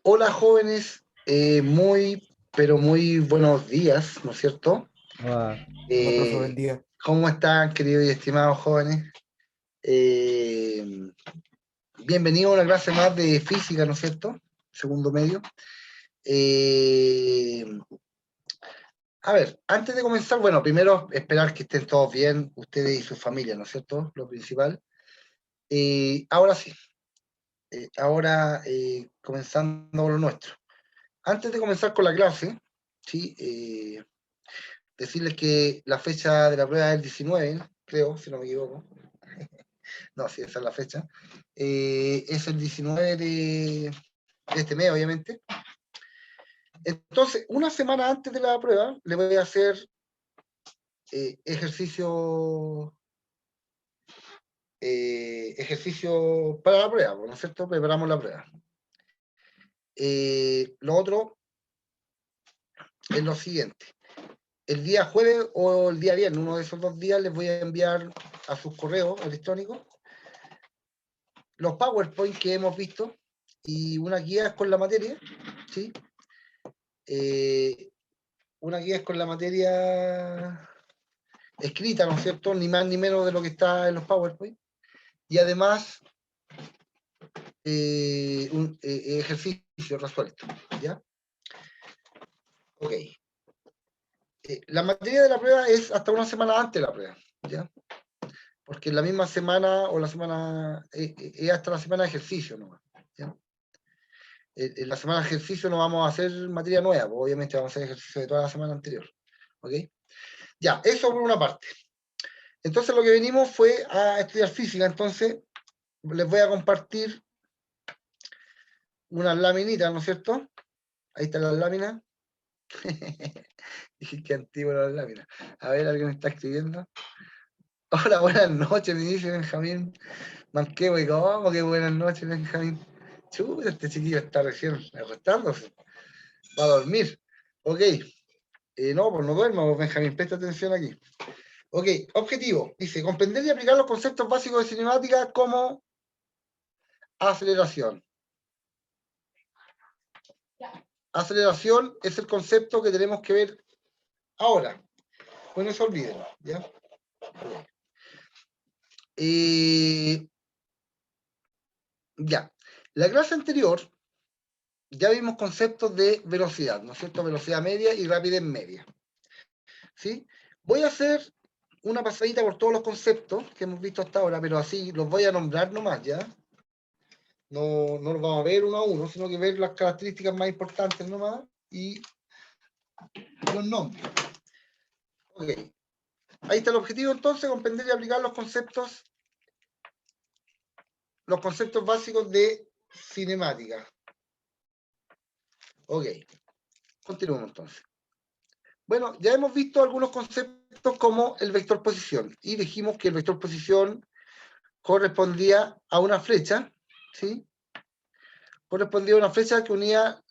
Hola jóvenes, pero muy buenos días, ¿no es cierto? Hola, profe, buen día. ¿Cómo están, queridos y estimados jóvenes? Bienvenidos a una clase más de física, ¿no es cierto? Segundo medio. A ver, antes de comenzar, bueno, primero esperar que estén todos bien, ustedes y sus familias, ¿no es cierto? Lo principal. Ahora sí, comenzando lo nuestro. Antes de comenzar con la clase, ¿sí? Decirles que la fecha de la prueba es el 19, creo, si no me equivoco. No, sí, esa es la fecha. Es el 19 de este mes, obviamente. Entonces, una semana antes de la prueba, le voy a hacer ejercicio para la prueba, ¿no es cierto? Preparamos la prueba. Lo otro es lo siguiente. El día jueves o el día viernes, uno de esos 2 días, les voy a enviar a sus correos electrónicos los PowerPoint que hemos visto y una guía con la materia, ¿sí? Una guía con la materia escrita, ¿no es cierto? Ni más ni menos de lo que está en los PowerPoint. Y además, un ejercicio resuelto, ¿ya? Ok. La materia de la prueba es hasta una semana antes de la prueba, ¿ya? Porque la misma semana o la semana, es hasta la semana de ejercicio, ¿no? ¿Ya? En la semana de ejercicio no vamos a hacer materia nueva, pues obviamente vamos a hacer ejercicio de toda la semana anterior, ¿ok? Ya, eso por una parte. Entonces lo que venimos fue a estudiar física, entonces les voy a compartir unas laminitas, ¿no es cierto? Ahí están las láminas. Qué antiguo las láminas. A ver, alguien me está escribiendo. Hola, buenas noches, me dice Benjamín Manqueo. Y cómo que buenas noches, Benjamín. Chuta, este chiquillo está recién acostándose. Va a dormir. Ok. No, pues no duerma, pues, Benjamín, presta atención aquí. Ok, objetivo. Dice, comprender y aplicar los conceptos básicos de cinemática como aceleración. Aceleración es el concepto que tenemos que ver ahora. Bueno, eso olvídenlo, ¿ya? Ya. La clase anterior ya vimos conceptos de velocidad, ¿no es cierto? Velocidad media y rapidez media. ¿Sí? Voy a hacer una pasadita por todos los conceptos que hemos visto hasta ahora, pero así los voy a nombrar nomás, ¿ya? No los vamos a ver uno a uno, sino que ver las características más importantes nomás y los nombres. Ok. Ahí está el objetivo entonces, comprender y aplicar los conceptos básicos de cinemática. Ok. Continuemos entonces. Bueno, ya hemos visto algunos conceptos como el vector posición y dijimos que el vector posición correspondía a una flecha, ¿sí? Correspondía a una flecha que unía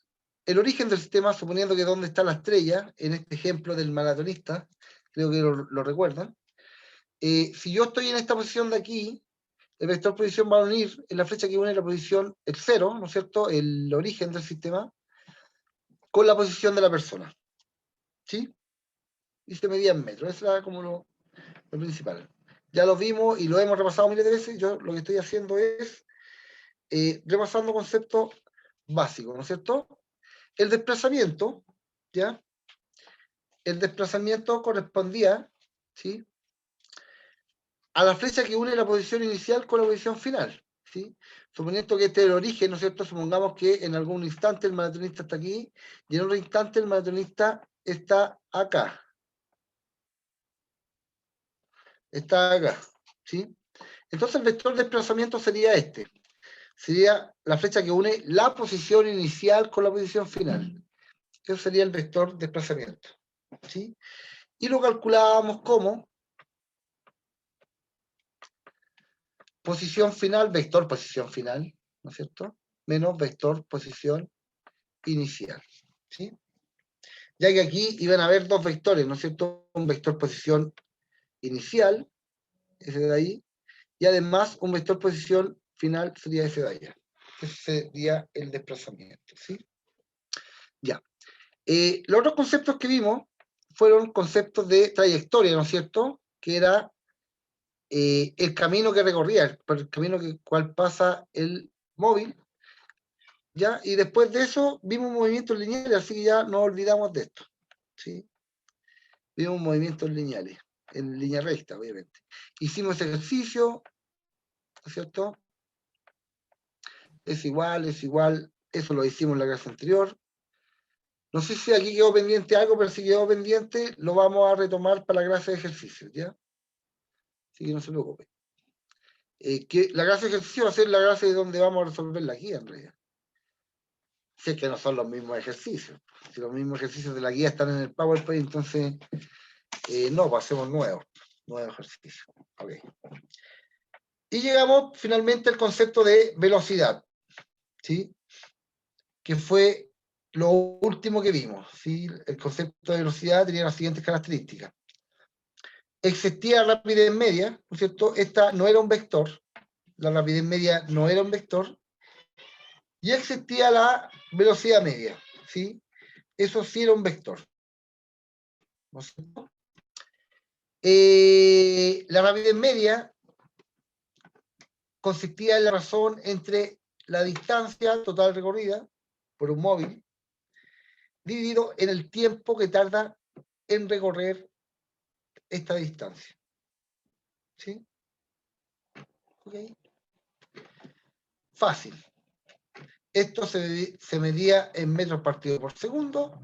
el origen del sistema, suponiendo que dónde está la estrella, en este ejemplo del maratonista, creo que lo recuerdan. Si yo estoy en esta posición de aquí, el vector posición va a unir en la flecha que une la posición, el cero, ¿no es cierto?, el origen del sistema, con la posición de la persona, ¿sí? Y se medía en metros, eso era como lo principal. Ya lo vimos y lo hemos repasado miles de veces. Yo lo que estoy haciendo es repasando conceptos básicos, ¿no es cierto? El desplazamiento, ¿ya? El desplazamiento correspondía, ¿sí?, a la flecha que une la posición inicial con la posición final, ¿sí? Suponiendo que este es el origen, ¿no es cierto? Supongamos que en algún instante el maratonista está aquí y en otro instante el maratonista está acá. Está acá, ¿sí? Entonces el vector de desplazamiento sería este. Sería la flecha que une la posición inicial con la posición final. Eso sería el vector de desplazamiento, ¿sí? Y lo calculábamos como posición final, vector posición final, ¿no es cierto?, menos vector posición inicial, ¿sí? Ya que aquí iban a haber dos vectores, ¿no es cierto? Un vector posición inicial, ese de ahí, y además un vector posición final sería ese de allá, ¿ok? que sería el desplazamiento, ¿sí? Ya. Los otros conceptos que vimos fueron conceptos de trayectoria, ¿no es cierto? Que era el camino que recorría, el camino que cual pasa el móvil, ¿ya? Y después de eso vimos movimientos lineales, así que ya no olvidamos de esto, ¿sí? Vimos movimientos lineales, en línea recta, obviamente. Hicimos ejercicio, ¿no es cierto? Es igual, eso lo hicimos en la clase anterior. No sé si aquí quedó pendiente algo, pero si quedó pendiente, lo vamos a retomar para la clase de ejercicios, ¿ya? Así que no se preocupe. Que la clase de ejercicio va a ser la clase donde vamos a resolver la guía, en realidad. Si es que no son los mismos ejercicios. Si los mismos ejercicios de la guía están en el PowerPoint, entonces no, pues hacemos nuevos ejercicios. Okay. Y llegamos finalmente al concepto de velocidad, ¿sí? Que fue lo último que vimos, ¿sí? El concepto de velocidad tenía las siguientes características. Existía rapidez media, ¿no es cierto? Esta no era un vector, la rapidez media no era un vector, y existía la velocidad media, ¿sí? Eso sí era un vector, ¿no es cierto? La rapidez media consistía en la razón entre la distancia total recorrida por un móvil dividido en el tiempo que tarda en recorrer esta distancia. ¿Sí? Okay. Fácil. Esto se medía en metros partidos por segundo.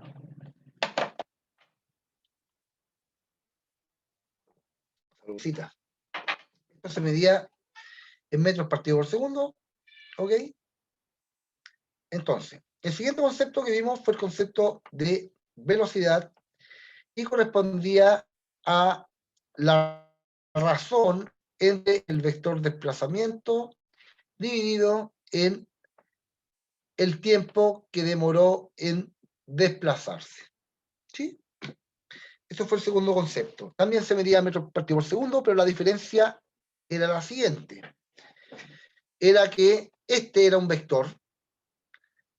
Esto se medía en metros partidos por segundo. ¿Ok? Entonces, el siguiente concepto que vimos fue el concepto de velocidad y correspondía a la razón entre el vector desplazamiento dividido en el tiempo que demoró en desplazarse. ¿Sí? Eso fue el segundo concepto. También se medía metros partidos por segundo, pero la diferencia era la siguiente. Era que este era un vector.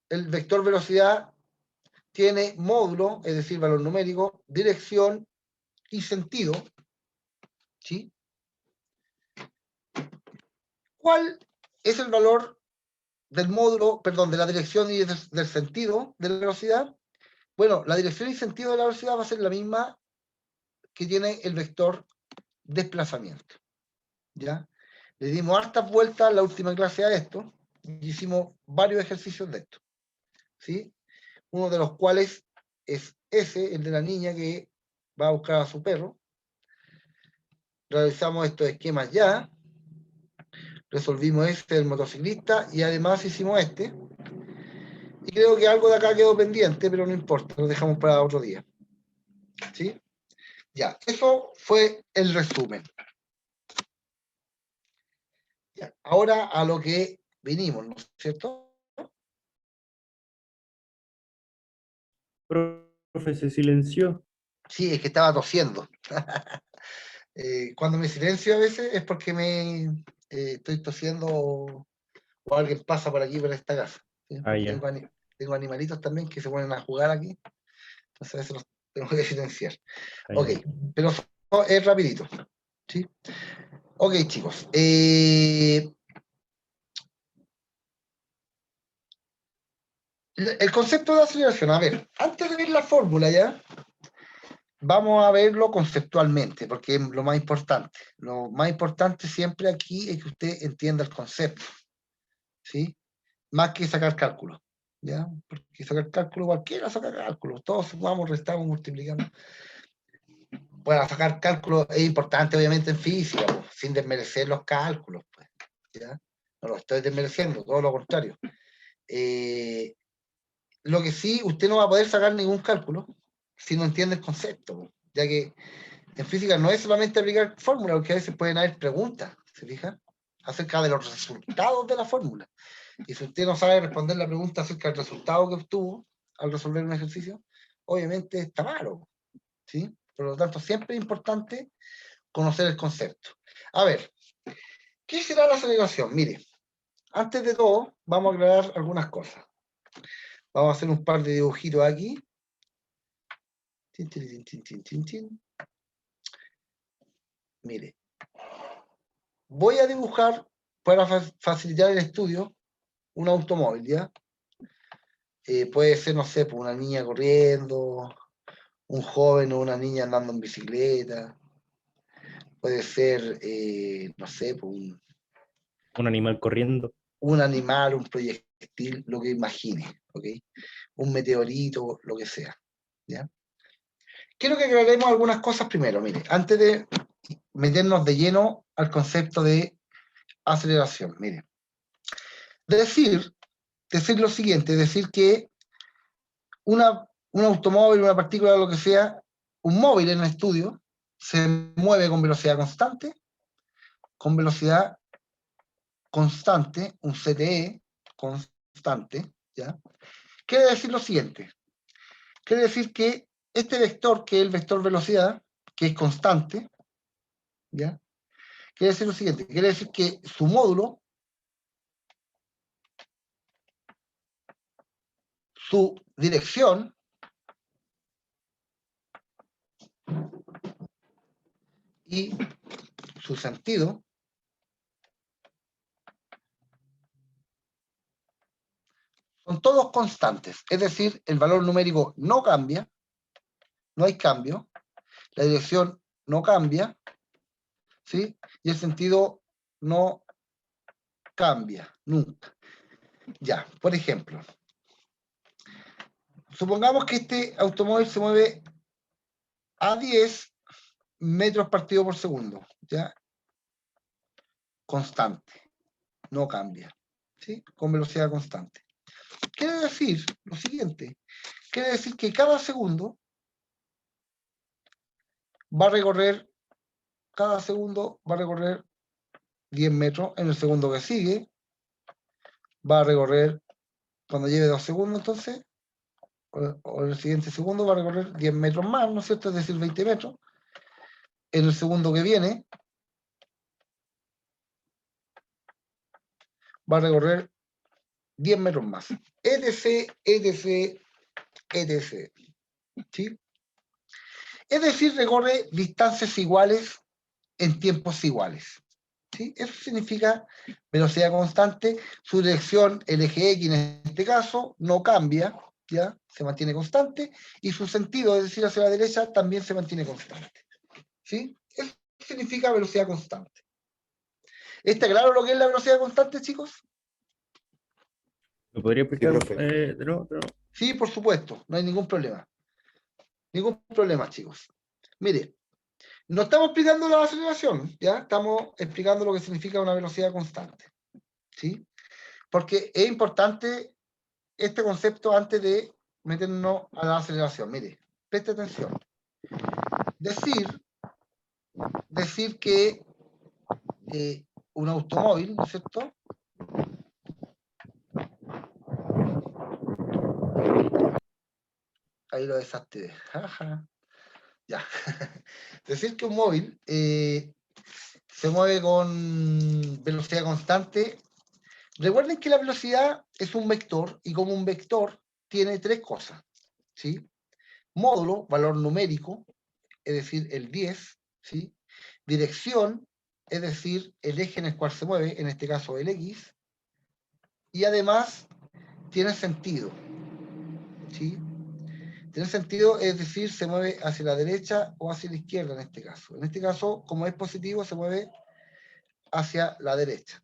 El vector velocidad tiene módulo, es decir, valor numérico, dirección y sentido. ¿Sí? ¿Cuál es el valor del módulo, perdón, de la dirección y del sentido de la velocidad? Bueno, la dirección y sentido de la velocidad va a ser la misma que tiene el vector desplazamiento. ¿Ya? Le dimos hartas vueltas en la última clase a esto y hicimos varios ejercicios de esto. ¿Sí? Uno de los cuales es ese, el de la niña que va a buscar a su perro. Realizamos estos esquemas ya. Resolvimos este del motociclista y además hicimos este. Y creo que algo de acá quedó pendiente, pero no importa, lo dejamos para otro día. ¿Sí? Ya, eso fue el resumen. Ya, ahora a lo que vinimos, ¿no es cierto? Profe, se silenció. Sí, es que estaba tosiendo. Cuando me silencio a veces es porque me estoy tosiendo o alguien pasa por aquí, por esta casa. ¿Sí? Tengo animalitos también que se ponen a jugar aquí, entonces a veces los tengo que silenciar. Ok, pero es rapidito. ¿Sí? Ok, chicos. El concepto de aceleración, a ver, antes de ver la fórmula ya, vamos a verlo conceptualmente, porque es lo más importante. Lo más importante siempre aquí es que usted entienda el concepto, ¿sí? Más que sacar cálculos, ¿ya? Porque sacar cálculo, cualquiera saca cálculos, todos sumamos, restamos, multiplicamos. Bueno, sacar cálculos es importante, obviamente, en física, pues, sin desmerecer los cálculos, pues, ¿ya? No lo estoy desmereciendo, todo lo contrario. Lo que sí, usted no va a poder sacar ningún cálculo si no entiende el concepto, ya que en física no es solamente aplicar fórmulas, porque a veces pueden haber preguntas, ¿se fija? Acerca de los resultados de la fórmula. Y si usted no sabe responder la pregunta acerca del resultado que obtuvo al resolver un ejercicio, obviamente está malo, ¿sí? Por lo tanto, siempre es importante conocer el concepto. A ver, ¿qué será la aceleración? Mire, antes de todo, vamos a aclarar algunas cosas. Vamos a hacer un par de dibujitos aquí. Tin, tin, tin, tin, tin, tin. Mire, voy a dibujar para facilitar el estudio un automóvil, ¿ya? Puede ser, no sé, pues una niña corriendo, un joven o una niña andando en bicicleta. Puede ser, no sé, pues Un animal corriendo. un animal, un proyectil, lo que imagine, ¿ok? Un meteorito, lo que sea, ¿ya? Quiero que aclaremos algunas cosas primero, mire, antes de meternos de lleno al concepto de aceleración, mire. Decir lo siguiente, decir que un automóvil, una partícula, lo que sea, un móvil en el estudio, se mueve con velocidad constante, un CTE constante, ¿ya? Quiere decir lo siguiente, quiere decir que este vector, que es el vector velocidad, que es constante, ¿ya? Quiere decir lo siguiente, quiere decir que su módulo, su dirección, y su sentido son todos constantes, es decir, el valor numérico no cambia, no hay cambio, la dirección no cambia, ¿sí? Y el sentido no cambia, nunca. Ya, por ejemplo, supongamos que este automóvil se mueve a 10 metros partido por segundo, ¿ya? Constante, no cambia, ¿sí? Con velocidad constante. Quiere decir lo siguiente, quiere decir que cada segundo va a recorrer 10 metros, en el segundo que sigue va a recorrer, cuando lleve 2 segundos entonces, o en el siguiente segundo va a recorrer 10 metros más, ¿no es cierto? Es decir, 20 metros. En el segundo que viene va a recorrer 10 metros más. etc, etc. ¿Sí? Es decir, recorre distancias iguales en tiempos iguales. ¿Sí? Eso significa velocidad constante. Su dirección, el eje X en este caso, no cambia, ¿ya? Se mantiene constante, y su sentido, es decir, hacia la derecha, también se mantiene constante. ¿Sí? Eso significa velocidad constante. ¿Está claro lo que es la velocidad constante, chicos? ¿Me podría Sí, explicar profe. de nuevo? Sí, por supuesto, no hay ningún problema. Ningún problema, chicos. Mire, no estamos explicando la aceleración, ¿ya? Estamos explicando lo que significa una velocidad constante. ¿Sí? Porque es importante este concepto antes de meternos a la aceleración. Mire, preste atención. Decir que un automóvil, ¿no es cierto? Ahí lo desactivé. Ya. Decir que un móvil se mueve con velocidad constante. Recuerden que la velocidad es un vector, y como un vector tiene 3 cosas, ¿sí? Módulo, valor numérico, es decir, el 10, ¿sí? Dirección, es decir, el eje en el cual se mueve, en este caso el X, y además tiene sentido, ¿sí? Tiene sentido, es decir, se mueve hacia la derecha o hacia la izquierda en este caso. En este caso, como es positivo, se mueve hacia la derecha.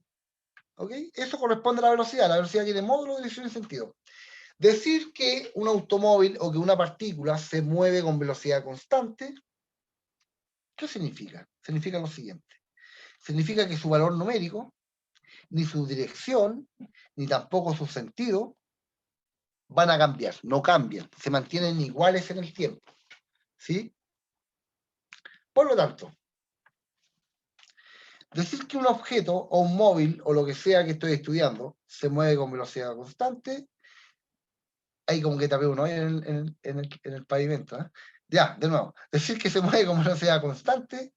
¿Ok? Eso corresponde a la velocidad. La velocidad tiene módulo, dirección y sentido. Decir que un automóvil o que una partícula se mueve con velocidad constante, ¿qué significa? Significa lo siguiente. Significa que su valor numérico, ni su dirección, ni tampoco su sentido, van a cambiar, no cambian, se mantienen iguales en el tiempo. ¿Sí? Por lo tanto, decir que un objeto o un móvil o lo que sea que estoy estudiando se mueve con velocidad constante, ahí como que tapé uno en el pavimento. ¿Eh? Ya, de nuevo, decir que se mueve con velocidad constante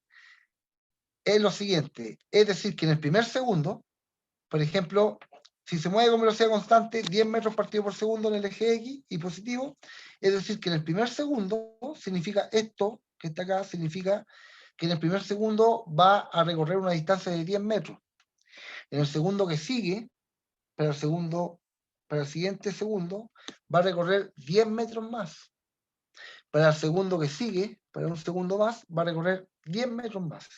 es lo siguiente, es decir, que en el primer segundo, por ejemplo, Si se mueve con velocidad constante, 10 metros partido por segundo en el eje X y positivo, es decir, que en el primer segundo significa esto, que está acá, significa que en el primer segundo va a recorrer una distancia de 10 metros. En el segundo que sigue, para el siguiente segundo, va a recorrer 10 metros más. Para el segundo que sigue, para un segundo más, va a recorrer 10 metros más.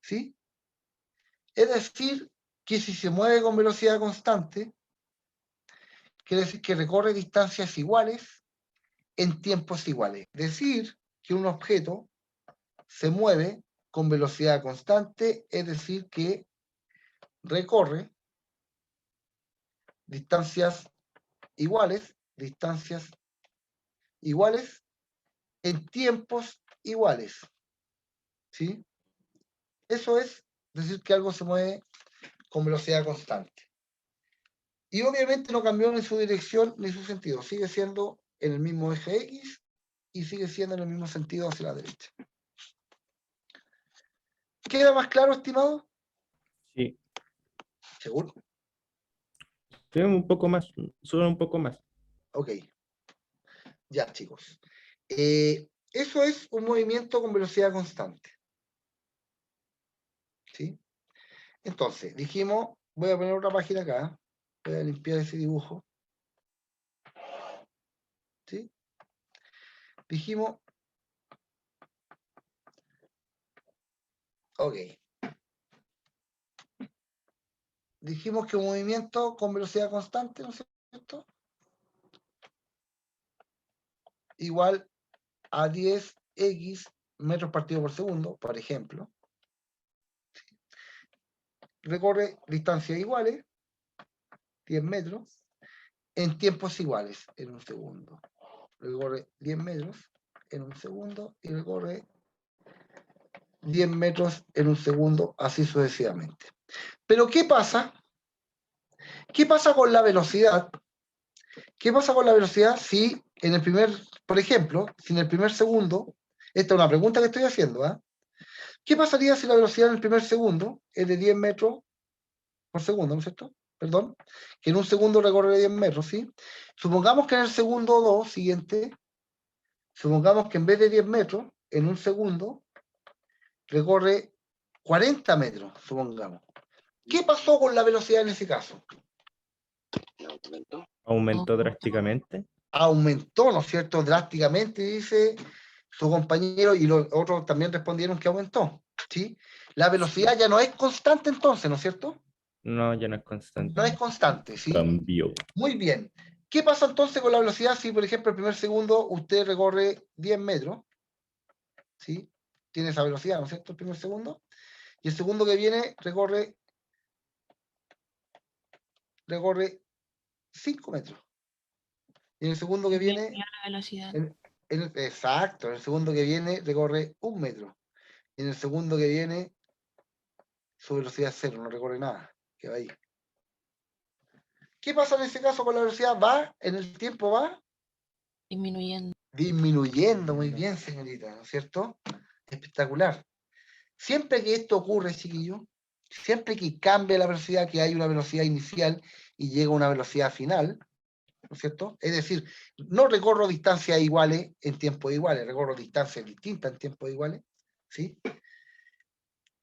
¿Sí? Es decir, que si se mueve con velocidad constante, quiere decir que recorre distancias iguales en tiempos iguales. Es decir, que un objeto se mueve con velocidad constante, es decir, que recorre distancias iguales en tiempos iguales. ¿Sí? Eso es decir que algo se mueve con velocidad constante. Y obviamente no cambió ni su dirección ni su sentido. Sigue siendo en el mismo eje X y sigue siendo en el mismo sentido hacia la derecha. ¿Queda más claro, estimado? Sí. ¿Seguro? Sí, un poco más, solo un poco más. Ok. Ya, chicos. Eso es un movimiento con velocidad constante. ¿Sí? Entonces, dijimos, voy a poner otra página acá. Voy a limpiar ese dibujo. ¿Sí? Dijimos, ok. Dijimos que un movimiento con velocidad constante, ¿no es cierto? Igual a 10x metros partido por segundo, por ejemplo. Recorre distancias iguales, 10 metros, en tiempos iguales, en un segundo. Recorre 10 metros en un segundo y recorre 10 metros en un segundo, así sucesivamente. Pero ¿qué pasa? ¿Qué pasa con la velocidad? ¿Qué pasa con la velocidad si en el primer, por ejemplo, si en el primer segundo, esta es una pregunta que estoy haciendo, ¿eh? ¿Qué pasaría si la velocidad en el primer segundo es de 10 metros por segundo, ¿no es cierto? Perdón, que en un segundo recorre 10 metros, ¿sí? Supongamos que en el segundo 2 siguiente, supongamos que en vez de 10 metros, en un segundo, recorre 40 metros, supongamos. ¿Qué pasó con la velocidad en ese caso? Aumentó drásticamente. Aumentó, ¿no es cierto? Drásticamente, dice su compañero, y los otros también respondieron que aumentó, ¿sí? La velocidad ya no es constante entonces, ¿no es cierto? No, ya no es constante. No es constante, ¿sí? Cambió. Muy bien. ¿Qué pasa entonces con la velocidad si, por ejemplo, el primer segundo usted recorre 10 metros? ¿Sí? Tiene esa velocidad, ¿no es cierto? El primer segundo. Y el segundo que viene recorre 5 metros. Y en el segundo que viene... La velocidad. Exacto, en el segundo que viene recorre 1 metro. Y en el segundo que viene su velocidad es 0, no recorre nada, que va ahí. ¿Qué pasa en ese caso con la velocidad? Va, en el tiempo va Disminuyendo. disminuyendo, muy bien, señorita, ¿no es cierto? Espectacular. Siempre que esto ocurre, chiquillo, siempre que cambia la velocidad, que hay una velocidad inicial y llega a una velocidad final, ¿no es cierto? Es decir, no recorro distancias iguales en tiempos iguales, recorro distancias distintas en tiempos iguales, ¿sí?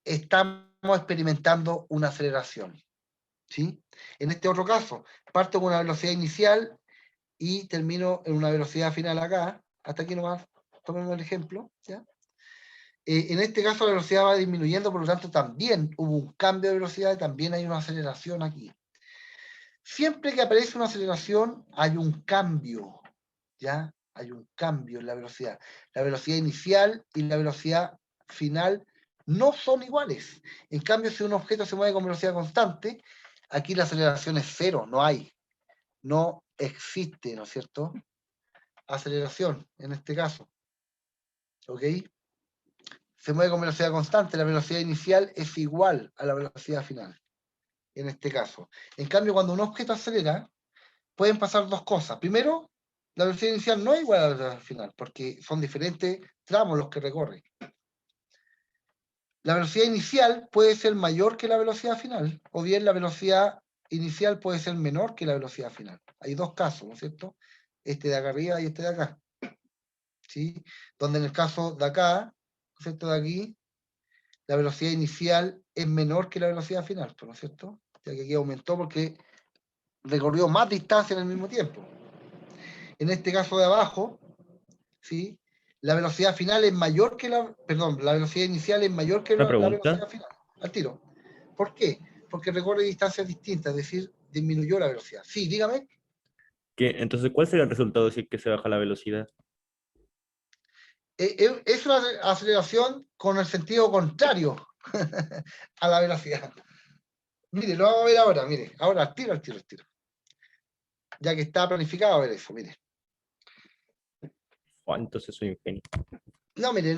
Estamos experimentando una aceleración, ¿sí? En este otro caso, parto con una velocidad inicial y termino en una velocidad final acá, hasta aquí nomás, tomemos el ejemplo, ¿ya? En este caso la velocidad va disminuyendo, por lo tanto también hubo un cambio de velocidad y también hay una aceleración aquí. Siempre que aparece una aceleración hay un cambio, ¿ya? Hay un cambio en la velocidad. La velocidad inicial y la velocidad final no son iguales. En cambio, si un objeto se mueve con velocidad constante, aquí la aceleración es 0, no hay. No existe, ¿no es cierto? Aceleración, en este caso. ¿Ok? Se mueve con velocidad constante, la velocidad inicial es igual a la velocidad final, en este caso. En cambio, cuando un objeto acelera, pueden pasar dos cosas. Primero, la velocidad inicial no es igual a la velocidad final, porque son diferentes tramos los que recorre. La velocidad inicial puede ser mayor que la velocidad final, o bien la velocidad inicial puede ser menor que la velocidad final. Hay dos casos, ¿no es cierto? Este de acá arriba y este de acá. ¿Sí? Donde en el caso de acá, ¿no es cierto? De aquí, la velocidad inicial es menor que la velocidad final, ¿no es cierto? Ya que aquí aumentó porque recorrió más distancia en el mismo tiempo. En este caso de abajo, ¿sí? La velocidad final es mayor que la... Perdón, la velocidad inicial es mayor que Una la pregunta, velocidad final. Al tiro. ¿Por qué? Porque recorre distancias distintas, es decir, disminuyó la velocidad. Sí, dígame. entonces, ¿cuál sería el resultado si es que se baja la velocidad? Es una aceleración con el sentido contrario a la velocidad. Mire, lo vamos a ver ahora, mire. Ahora, al tiro. Ya que está planificado ver eso, mire. Oh, entonces soy un genio. No, mire,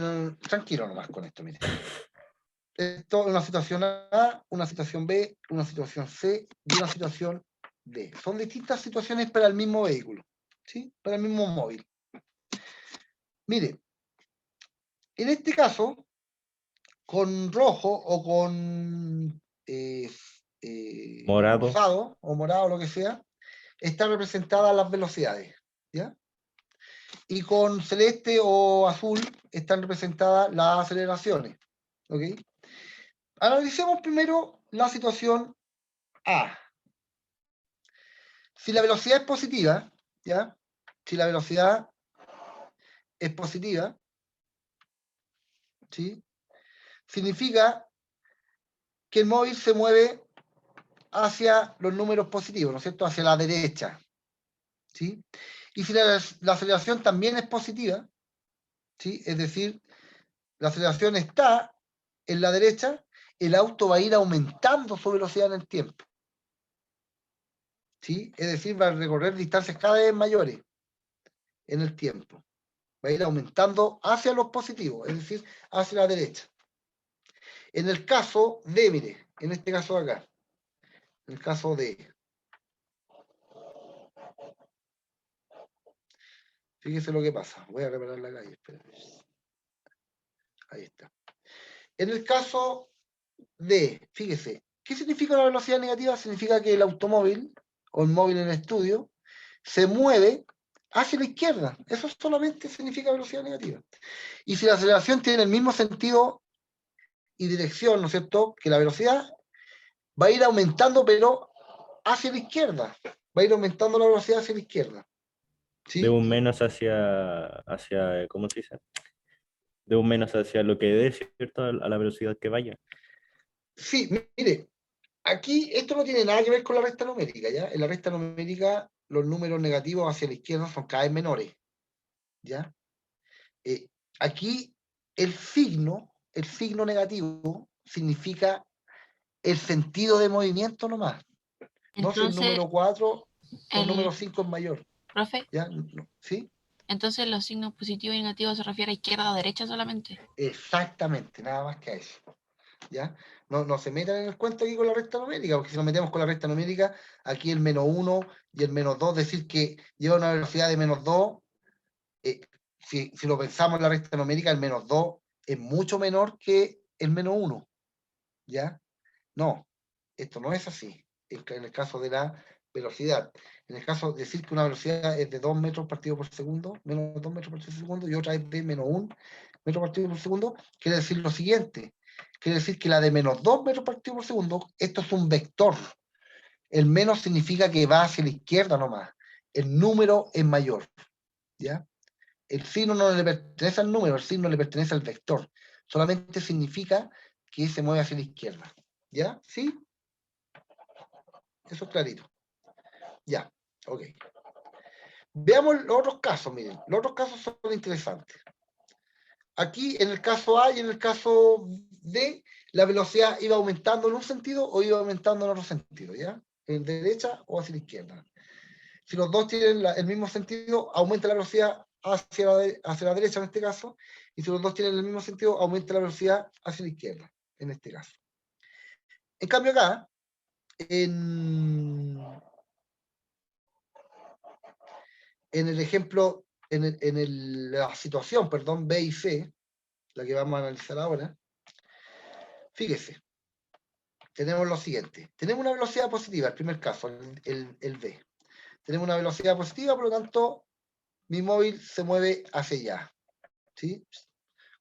tranquilo nomás con esto, mire. Esto es una situación A, una situación B, una situación C y una situación D. Son distintas situaciones para el mismo vehículo, ¿sí? Para el mismo móvil. Mire, en este caso, con rojo o con Morado. rosado o morado, lo que sea, están representadas las velocidades, ¿ya? Y con celeste o azul están representadas las aceleraciones, ¿ok? Analicemos primero la situación A. Si la velocidad es positiva, ¿ya? Si la velocidad es positiva, ¿sí? Significa que el móvil se mueve hacia los números positivos, ¿no es cierto? Hacia la derecha, ¿sí? Y si la aceleración también es positiva, ¿sí? Es decir, la aceleración está en la derecha, el auto va a ir aumentando su velocidad en el tiempo, ¿sí? Es decir, va a recorrer distancias cada vez mayores en el tiempo. Va a ir aumentando hacia los positivos, es decir, hacia la derecha. En el caso de, mire, en este caso de acá, en el caso de, fíjese lo que pasa, voy a reparar la calle, espérame. Ahí está. En el caso de, fíjese, ¿qué significa la velocidad negativa? Significa que el automóvil, o el móvil en el estudio, se mueve hacia la izquierda. Eso solamente significa velocidad negativa. Y si la aceleración tiene el mismo sentido y dirección, ¿no es cierto?, que la velocidad, va a ir aumentando, pero hacia la izquierda. Va a ir aumentando la velocidad hacia la izquierda. De ¿Sí? un menos hacia, ¿cómo se dice? De un menos hacia lo que dé, ¿cierto? A la velocidad que vaya. Sí, mire, aquí esto no tiene nada que ver con la recta numérica, ¿ya? En la recta numérica los números negativos hacia la izquierda son cada vez menores, ¿ya? Aquí el signo negativo significa el sentido de movimiento nomás. No si el Entonces, número 4 o el número el 5 es mayor, profe, ¿ya? No, ¿sí? entonces los signos positivos y negativos se refieren a izquierda o derecha solamente. Exactamente, nada más que a eso, ¿ya? No se metan en el cuento aquí con la recta numérica, porque si nos metemos con la recta numérica, aquí el -1 y el -2, decir que lleva una velocidad de -2, si lo pensamos en la recta numérica, el -2 es mucho menor que el -1, ¿ya? No, esto no es así, en el caso de la velocidad. En el caso de decir que una velocidad es de 2 metros partido por segundo, menos 2 metros partido por segundo, y otra es de -1 metro partido por segundo, quiere decir lo siguiente. Quiere decir que la de -2 metros partido por segundo, esto es un vector. El menos significa que va hacia la izquierda nomás. El número es mayor, ¿ya? El signo no le pertenece al número, el signo le pertenece al vector. Solamente significa que se mueve hacia la izquierda. ¿Ya? ¿Sí? Eso es clarito. Ya, ok. Veamos los otros casos, miren. Los otros casos son interesantes. Aquí, en el caso A y en el caso D, la velocidad iba aumentando en un sentido o iba aumentando en otro sentido, ¿ya? En derecha o hacia la izquierda. Si los dos tienen el mismo sentido, aumenta la velocidad hacia la derecha en este caso, y si los dos tienen el mismo sentido, aumenta la velocidad hacia la izquierda, en este caso. En cambio acá, en el ejemplo, la situación, perdón, B y C, la que vamos a analizar ahora, fíjese, tenemos lo siguiente. Tenemos una velocidad positiva, el primer caso, el V. Tenemos una velocidad positiva, por lo tanto, mi móvil se mueve hacia allá, ¿sí?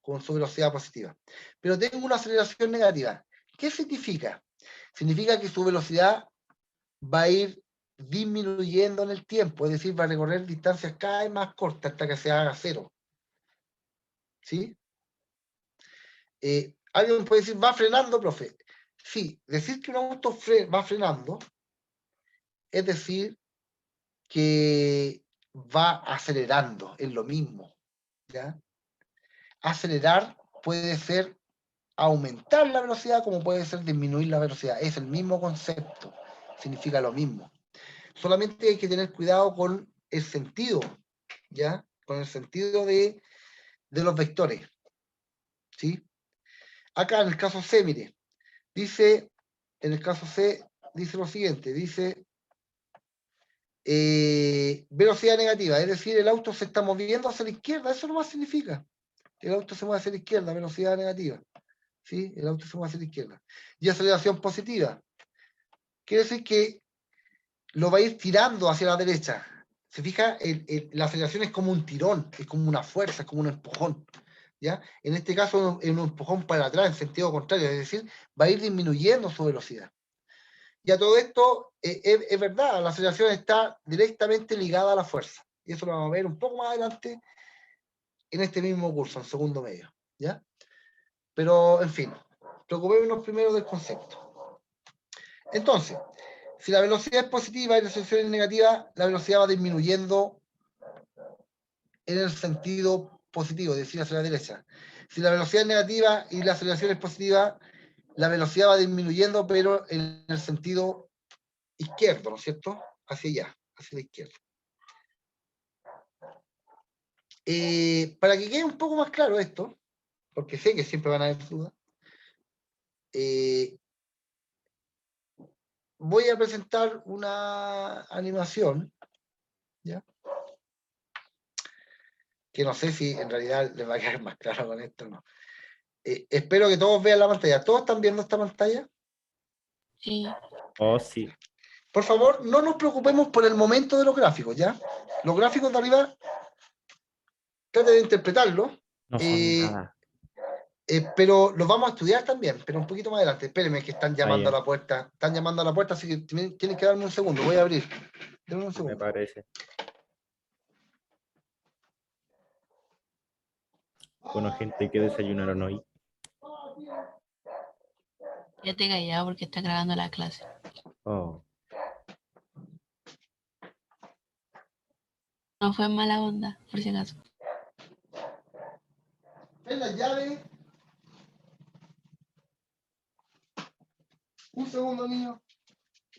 Con su velocidad positiva. Pero tengo una aceleración negativa. ¿Qué significa? Significa que su velocidad va a ir disminuyendo en el tiempo, es decir, va a recorrer distancias cada vez más cortas hasta que se haga cero. ¿Sí? Alguien puede decir, ¿va frenando, profe? Sí, decir que un auto va frenando es decir que va acelerando, es lo mismo. ¿Ya? Acelerar puede ser aumentar la velocidad como puede ser disminuir la velocidad. Es el mismo concepto, significa lo mismo. Solamente hay que tener cuidado con el sentido, ¿ya? Con el sentido de los vectores, ¿sí? Acá en el caso C, mire, dice, en el caso C, dice lo siguiente, dice velocidad negativa, es decir, el auto se está moviendo hacia la izquierda, eso no más significa. El auto se mueve hacia la izquierda, velocidad negativa, ¿sí? El auto se mueve hacia la izquierda. Y aceleración positiva, quiere decir que lo va a ir tirando hacia la derecha. Se fija, la aceleración es como un tirón, es como una fuerza, es como un empujón. ¿Ya? En este caso es un empujón para atrás en sentido contrario, es decir, va a ir disminuyendo su velocidad. Y a todo esto, es verdad, la aceleración está directamente ligada a la fuerza. Y eso lo vamos a ver un poco más adelante en este mismo curso, en segundo medio. ¿Ya? Pero, en fin, preocupémonos primero del concepto. Entonces, si la velocidad es positiva y la aceleración es negativa, la velocidad va disminuyendo en el sentido positivo, es decir, hacia la derecha. Si la velocidad es negativa y la aceleración es positiva, la velocidad va disminuyendo, pero en el sentido izquierdo, ¿no es cierto? Hacia allá, hacia la izquierda. Para que quede un poco más claro esto, porque sé que siempre van a haber dudas, voy a presentar una animación, ¿ya? Que no sé si en realidad les va a quedar más claro con esto o no. Espero que todos vean la pantalla. ¿Todos están viendo esta pantalla? Sí. Oh, sí. Por favor, no nos preocupemos por el momento de los gráficos, ¿ya? Los gráficos de arriba, trate de interpretarlos. No son nada. Pero los vamos a estudiar también, pero un poquito más adelante. Espérenme que están llamando a ya. la puerta. Están llamando a la puerta, así que tienen que darme un segundo. Voy a abrir. Denme un Me segundo. parece. Bueno, gente, ¿qué desayunaron hoy? Quédate callado porque está grabando la clase. Oh, No fue mala onda, por si acaso. Ven la llave. Un segundo, niño.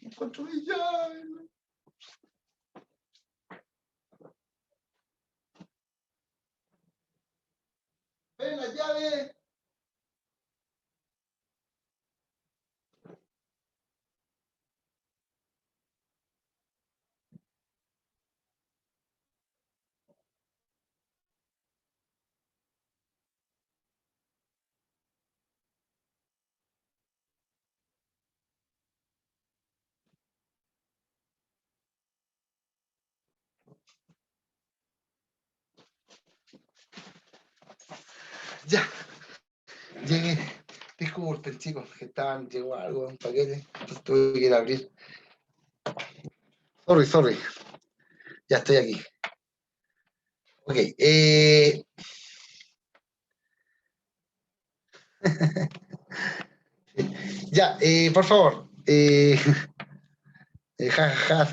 Encuentro mi llave. Ven la llave. Ya. Llegué. Disculpen, chicos, que llegó algo, un paquete. Entonces tuve que ir a abrir. Sorry. Ya estoy aquí. Ok. Ya, por favor. Se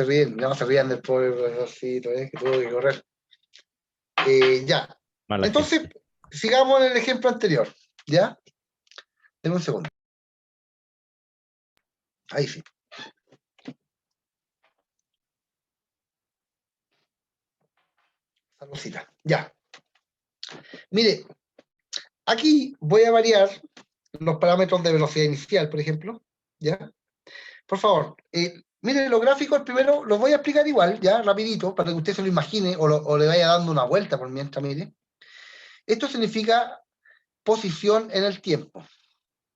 ríen, no se rían del pobre profesorcito, que tuvo que correr. Ya. mala Entonces, gente. sigamos en el ejemplo anterior. ¿Ya? Denme un segundo. Ahí sí. Saludcita. Ya. Mire, aquí voy a variar los parámetros de velocidad inicial, por ejemplo. ¿Ya? Por favor, mire los gráficos, el primero los voy a explicar igual, ya, rapidito, para que usted se lo imagine o le vaya dando una vuelta por mientras, mire. Esto significa posición en el tiempo,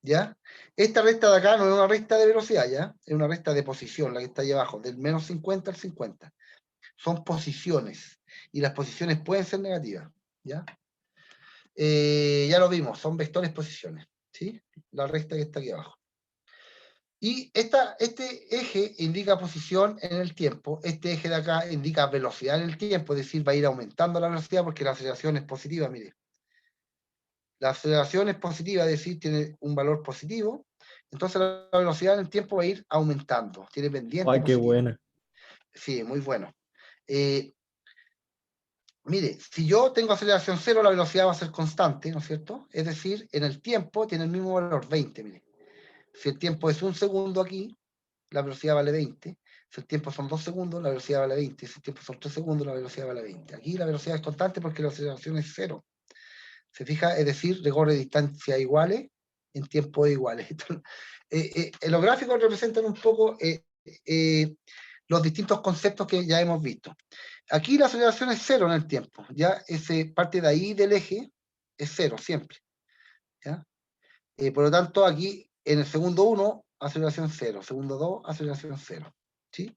¿ya? Esta recta de acá no es una recta de velocidad, ¿ya? Es una recta de posición, la que está ahí abajo, del menos 50 al 50. Son posiciones, y las posiciones pueden ser negativas, ¿ya? Ya lo vimos, son vectores posiciones, ¿sí? La recta que está aquí abajo. Y este eje indica posición en el tiempo, este eje de acá indica velocidad en el tiempo, es decir, va a ir aumentando la velocidad porque la aceleración es positiva, mire. La aceleración es positiva, es decir, tiene un valor positivo, entonces la velocidad en el tiempo va a ir aumentando, tiene pendiente Ay, qué positiva. buena. Sí, muy bueno. Mire, si yo tengo aceleración cero, la velocidad va a ser constante, ¿no es cierto? Es decir, en el tiempo tiene el mismo valor, 20, mire. Si el tiempo es un segundo aquí, la velocidad vale 20. Si el tiempo son 2 segundos, la velocidad vale 20. Si el tiempo son 3 segundos, la velocidad vale 20. Aquí la velocidad es constante porque la aceleración es cero. ¿Se fija? Es decir, recorre distancias iguales en tiempos iguales. Los gráficos representan un poco los distintos conceptos que ya hemos visto. Aquí la aceleración es cero en el tiempo. Ya ese parte de ahí del eje es cero siempre. ¿Ya? Por lo tanto, aquí en el segundo 1, aceleración 0. Segundo 2, aceleración 0. ¿Sí?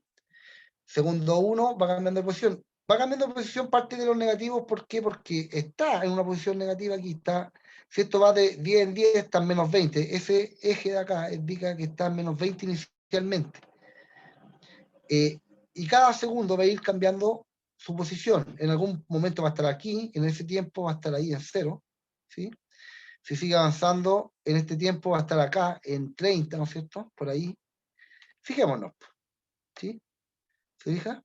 Segundo 1 va cambiando de posición. Va cambiando de posición parte de los negativos. ¿Por qué? Porque está en una posición negativa. Aquí está. Si esto va de 10 en 10, está en menos 20. Ese eje de acá indica que está en menos 20 inicialmente. Y cada segundo va a ir cambiando su posición. En algún momento va a estar aquí, en ese tiempo va a estar ahí en 0. ¿Sí? Si sigue avanzando, en este tiempo va a estar acá en 30, ¿no es cierto? Por ahí. Fijémonos. ¿Sí? ¿Se fija?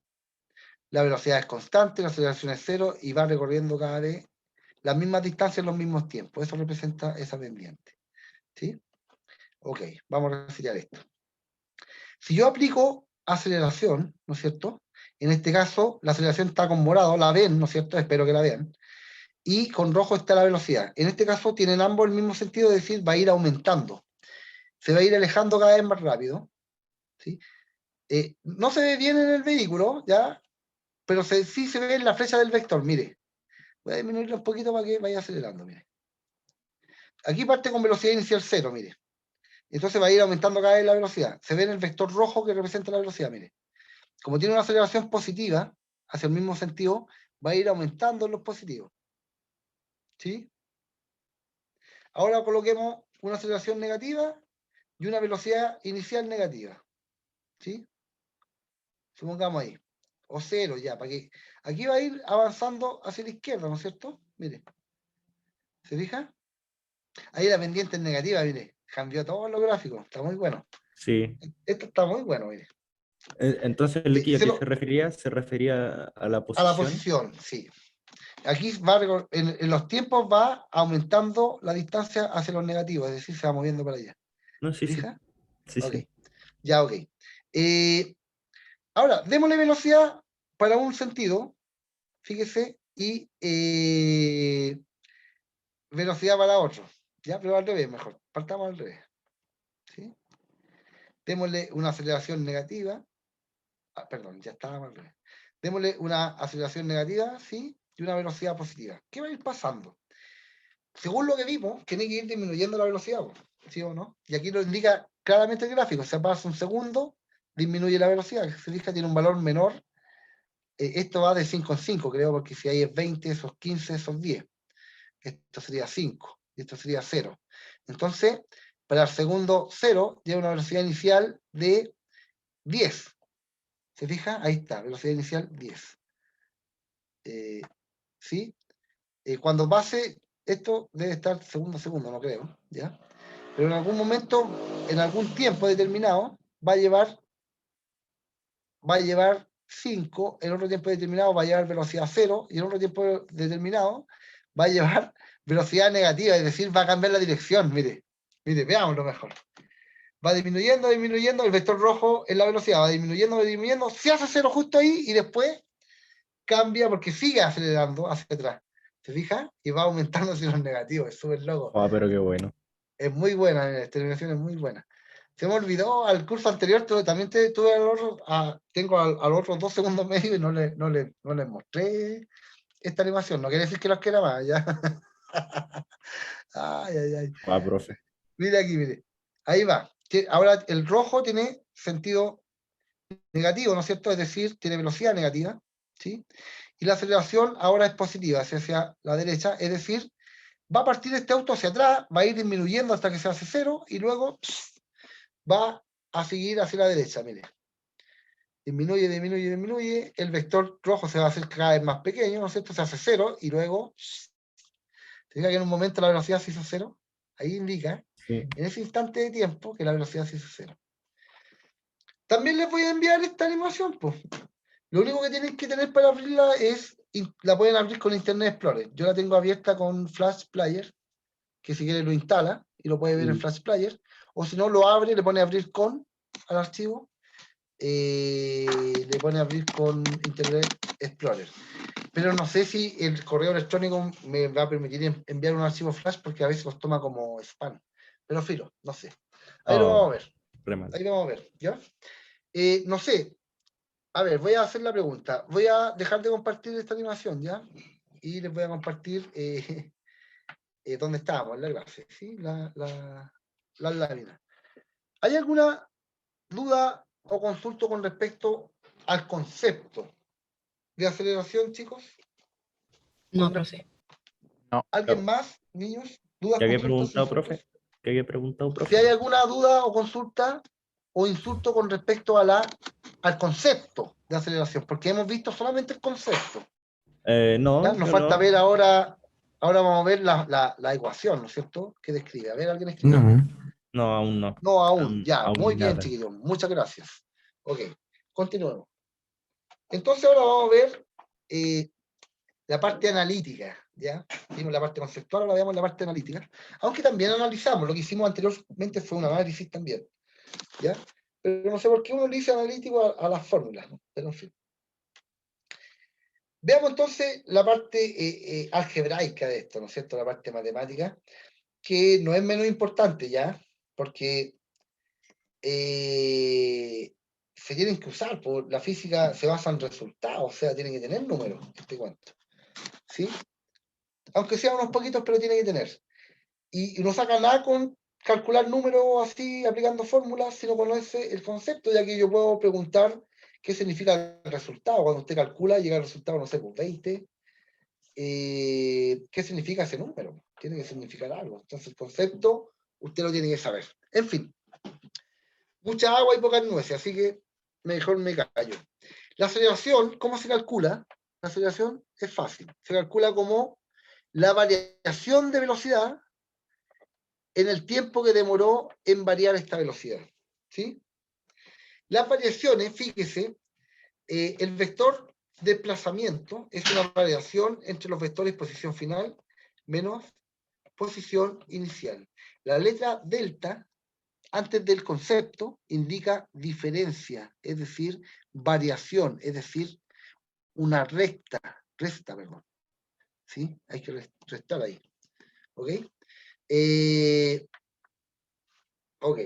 La velocidad es constante, la aceleración es cero y va recorriendo cada vez las mismas distancias en los mismos tiempos. Eso representa esa pendiente. ¿Sí? Ok, vamos a resetear esto. Si yo aplico aceleración, ¿no es cierto? En este caso, la aceleración está con morado, la ven, ¿no es cierto? Espero que la vean. Y con rojo está la velocidad. En este caso tienen ambos el mismo sentido, es decir, va a ir aumentando. Se va a ir alejando cada vez más rápido. ¿Sí? No se ve bien en el vehículo, ¿ya? Pero sí se ve en la flecha del vector, mire. Voy a disminuirlo un poquito para que vaya acelerando, mire. Aquí parte con velocidad inicial 0, mire. Entonces va a ir aumentando cada vez la velocidad. Se ve en el vector rojo que representa la velocidad, mire. Como tiene una aceleración positiva, hacia el mismo sentido, va a ir aumentando en los positivos. ¿Sí? Ahora coloquemos una aceleración negativa y una velocidad inicial negativa. ¿Sí? Supongamos ahí. O 0 ya, para que... Aquí va a ir avanzando hacia la izquierda, ¿no es cierto? Mire. ¿Se fija? Ahí la pendiente es negativa, mire. Cambió todos los gráficos. Está muy bueno. Sí. Esto está muy bueno, mire. Entonces, el líquido que Se se refería a la a la posición. posición, sí. Aquí va, en los tiempos va aumentando la distancia hacia los negativos, es decir, se va moviendo para allá. No, ¿Se sí, sí. fija? Sí, Ok. sí. Ya, ok. Ahora, démosle velocidad para un sentido, fíjese, y velocidad para otro. Ya, pero al revés, mejor. Partamos al revés. ¿Sí? Démosle una aceleración negativa. Ah, perdón, ya estábamos al revés. Démosle una aceleración negativa, ¿sí? Y una velocidad positiva. ¿Qué va a ir pasando? Según lo que vimos, tiene que ir disminuyendo la velocidad, ¿sí o no? Y aquí lo indica claramente el gráfico. Se pasa un segundo, disminuye la velocidad. Se fija, tiene un valor menor. Esto va de 5 en 5, creo, porque si ahí es 20, esos 15, esos 10. Esto sería 5, y esto sería 0. Entonces, para el segundo 0, lleva una velocidad inicial de 10. ¿Se fija? Ahí está, velocidad inicial 10. ¿Sí? Cuando pase, esto debe estar segundo a segundo, no creo, ¿ya? Pero en algún momento, en algún tiempo determinado, va a llevar 5, en otro tiempo determinado va a llevar velocidad 0, y en otro tiempo determinado va a llevar velocidad negativa, es decir, va a cambiar la dirección, mire, veámoslo mejor. Va disminuyendo, disminuyendo, el vector rojo en la velocidad, va disminuyendo, disminuyendo, se hace 0 justo ahí, y después cambia porque sigue acelerando hacia atrás. ¿Se fija? Y va aumentando hacia los negativos, es súper loco. Ah, pero qué bueno. Es muy buena, la terminación es muy buena. Se me olvidó al curso anterior, también tuve tengo a los otros 2 segundos medio y no les mostré esta animación. No quiere decir que los quiera más, ya. Ay, ay, ay. Ah, profe. Mire aquí, mire. Ahí va. Ahora el rojo tiene sentido negativo, ¿no es cierto? Es decir, tiene velocidad negativa, ¿sí? Y la aceleración ahora es positiva, hacia la derecha, es decir, va a partir este auto hacia atrás, va a ir disminuyendo hasta que se hace cero, y luego va a seguir hacia la derecha, mire. Disminuye, disminuye, disminuye, el vector rojo se va a hacer cada vez más pequeño, ¿no es cierto? Se hace cero, y luego, se diga que en un momento la velocidad se hizo cero, ahí indica, Sí. en ese instante de tiempo, que la velocidad se hizo cero. También les voy a enviar esta animación, pues. Lo único que tienen que tener para abrirla es, la pueden abrir con Internet Explorer. Yo la tengo abierta con Flash Player, que si quiere lo instala y lo puede ver en Flash Player, o si no lo abre, le pone abrir con al archivo, le pone abrir con Internet Explorer. Pero no sé si el correo electrónico me va a permitir enviar un archivo Flash, porque a veces los toma como spam. Pero filo, no sé. Ahí lo vamos a ver. Ahí lo vamos a ver, ¿ya? No sé. A ver, voy a hacer la pregunta. Voy a dejar de compartir esta animación, ¿ya? Y les voy a compartir dónde estábamos, en la clase, ¿sí? Las láminas. ¿Hay alguna duda o consulta con respecto al concepto de aceleración, chicos? No, profe. ¿Alguien más, niños? ¿Dudas, ¿Ya que he consultas, preguntado, insultos? profe? ¿Qué he preguntado, Si profe? hay alguna duda o consulta o insulto con respecto a al concepto de aceleración, porque hemos visto solamente el concepto. No, ¿Ya? Nos yo falta no. ver ahora vamos a ver la ecuación, ¿no es cierto? Que describe. A ver, ¿alguien escribe? No. No, aún no. No, aún, ya. Muy Aún bien, nada. chiquillos. Muchas gracias. Ok, continuemos. Entonces ahora vamos a ver la parte analítica, ¿ya? Vimos la parte conceptual, ahora veamos la parte analítica. Aunque también analizamos, lo que hicimos anteriormente fue un análisis también, ¿ya? Pero no sé por qué uno le dice analítico a las fórmulas, ¿no? Pero en fin. Veamos entonces la parte algebraica de esto, ¿no es cierto? La parte matemática, que no es menos importante ya, porque se tienen que usar, por la física se basa en resultados, o sea, tiene que tener números, este cuento, ¿sí? Aunque sean unos poquitos, pero tiene que tener. Y no saca nada con calcular números así, aplicando fórmulas, si no conoce el concepto, ya que yo puedo preguntar qué significa el resultado. Cuando usted calcula, llega al resultado, no sé, por 20, ¿qué significa ese número? Tiene que significar algo. Entonces el concepto usted lo tiene que saber. En fin, mucha agua y pocas nueces, así que mejor me callo. La aceleración, ¿cómo se calcula? La aceleración es fácil. Se calcula como la variación de velocidad en el tiempo que demoró en variar esta velocidad. ¿Sí? Las variaciones, fíjese, el vector desplazamiento es una variación entre los vectores posición final menos posición inicial. La letra delta, antes del concepto, indica diferencia, es decir, variación, es decir, una resta, perdón. ¿Sí? Hay que restar ahí. ¿Ok? Ok.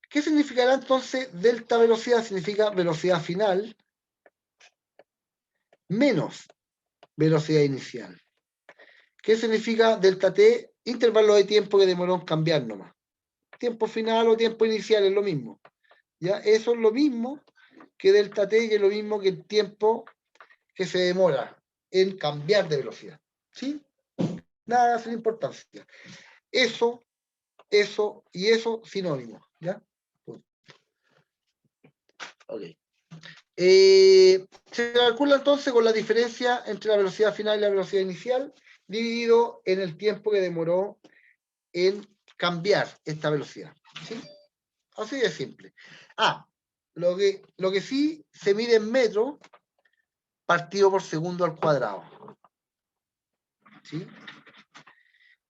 ¿Qué significará entonces delta velocidad? Significa velocidad final menos velocidad inicial. ¿Qué significa delta t? Intervalo de tiempo que demoró en cambiar nomás. Tiempo final o tiempo inicial es lo mismo. ¿Ya? Eso es lo mismo que delta t, que es lo mismo que el tiempo que se demora en cambiar de velocidad. ¿Sí? Nada sin importancia. Eso y eso sinónimos. ¿Ya? Ok. Se calcula entonces con la diferencia entre la velocidad final y la velocidad inicial, dividido en el tiempo que demoró en cambiar esta velocidad. ¿Sí? Así de simple. Lo que sí se mide en metros partido por segundo al cuadrado. ¿Sí?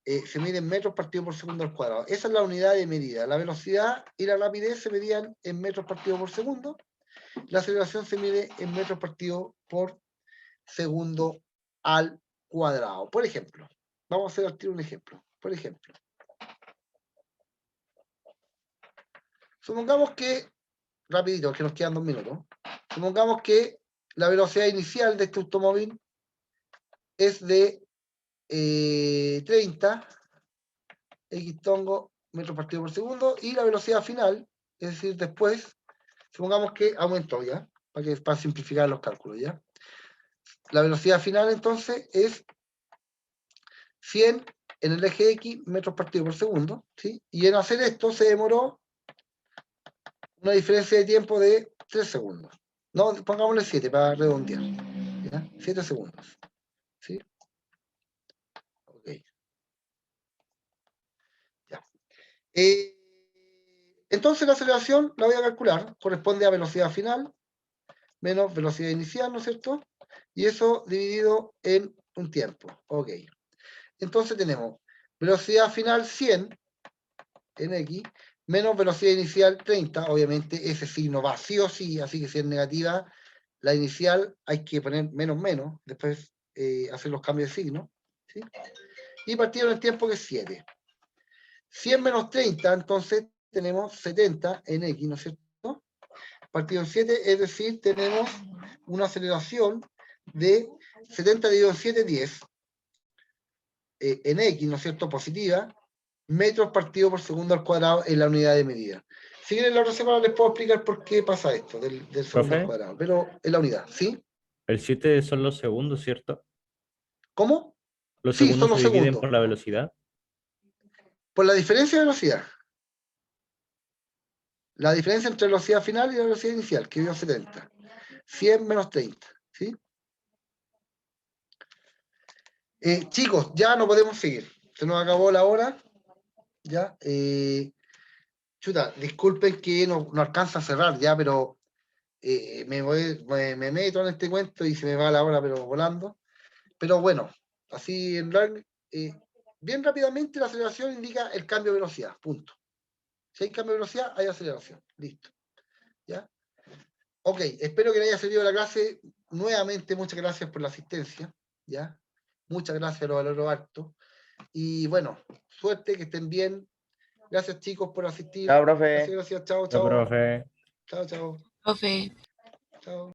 Se mide en metros partido por segundo al cuadrado. Esa es la unidad de medida. La velocidad y la rapidez se medían en metros partido por segundo. La aceleración se mide en metros partido por segundo al cuadrado. Por ejemplo, vamos a hacer al tiro un ejemplo. Por ejemplo, supongamos que, rapidito, que nos quedan 2 minutos, supongamos que la velocidad inicial de este automóvil es de 30, X tongo, metros partido por segundo, y la velocidad final, es decir, después, supongamos que aumentó, ¿ya? Para simplificar los cálculos, ¿ya? La velocidad final, entonces, es 100 en el eje X metros partido por segundo, ¿sí? Y en hacer esto se demoró una diferencia de tiempo de 3 segundos. No, pongámosle 7 para redondear, ¿ya? 7 segundos, ¿sí? Ok. Ya. Entonces la aceleración la voy a calcular, corresponde a velocidad final menos velocidad inicial, ¿no es cierto? Y eso dividido en un tiempo. Ok. Entonces tenemos velocidad final 100 en X menos velocidad inicial 30. Obviamente ese signo va sí o sí, así que si es negativa, la inicial hay que poner menos menos, después hacer los cambios de signo, ¿sí? Y partido en el tiempo que es 7. 100 menos 30, entonces tenemos 70 en X, ¿no es cierto? Partido en 7, es decir, tenemos una aceleración de 70 dividido en 7, 10, en X, ¿no es cierto?, positiva, metros partido por segundo al cuadrado en la unidad de medida. Si quieren la otra semana les puedo explicar por qué pasa esto, del segundo al Profe, cuadrado, pero en la unidad, ¿sí? el 7 son los segundos, ¿cierto? ¿Cómo? Los Sí, son segundos se los dividen segundos. por la velocidad. Por la diferencia de velocidad. La diferencia entre la velocidad final y la velocidad inicial, que dio 70. 100 menos 30, ¿sí? Chicos, ya no podemos seguir. Se nos acabó la hora. Ya. Chuta, disculpen que no alcanza a cerrar ya, pero me meto en este cuento y se me va la hora, pero volando. Pero bueno, así en bien rápidamente la aceleración indica el cambio de velocidad, punto. Si hay cambio de velocidad, hay aceleración. Listo. ¿Ya? Ok, espero que les haya servido la clase. Nuevamente, muchas gracias por la asistencia. ¿Ya? Muchas gracias, lo valoro harto. Y bueno, suerte, que estén bien. Gracias, chicos, por asistir. Chao, profe. Gracias, chao, Ya, chao. profe. Chao, chao. Profe. Chao.